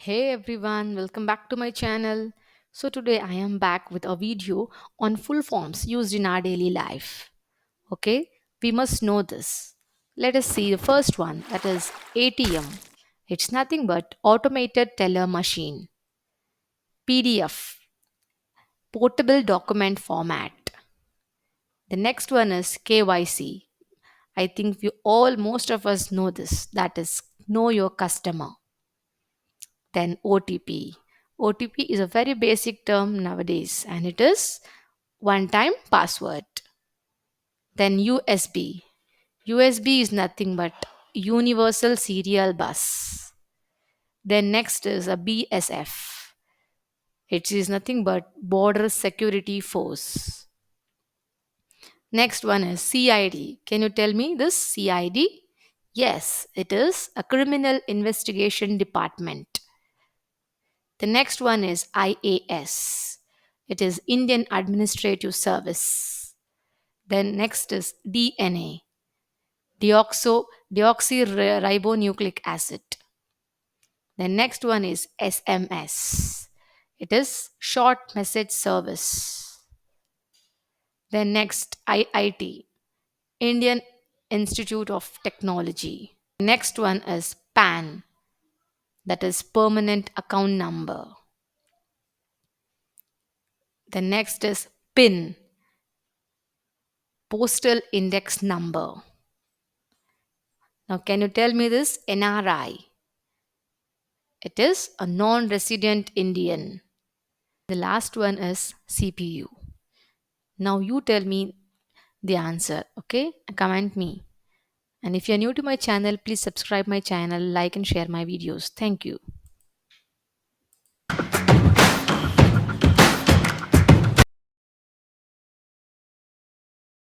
Hey everyone, welcome back to my channel. So today I am back with a video on full forms used in our daily life. Okay, we must know this. Let us see the first one, that is ATM. It's nothing but automated teller machine. PDF, portable document format. The next one is KYC. I think most of us know this. That is know your customer. Then OTP. OTP is a very basic term nowadays and it is one time password. Then USB. USB is nothing but universal serial bus. Then next is a BSF. It is nothing but border security force. Next one is CID. Can you tell me this CID? Yes, it is a criminal investigation department. The next one is IAS. It is Indian Administrative Service. Then next is DNA, deoxyribonucleic acid. The next one is SMS. It is Short Message Service. Then next IIT, Indian Institute of Technology. Next one is PAN, that is Permanent Account Number. The next is PIN, Postal Index Number. Now, can you tell me this NRI? It is a non resident Indian. The last one is CPU. Now, you tell me the answer, okay? Comment me. And if you're new to my channel, please subscribe my channel, like and share my videos. Thank you.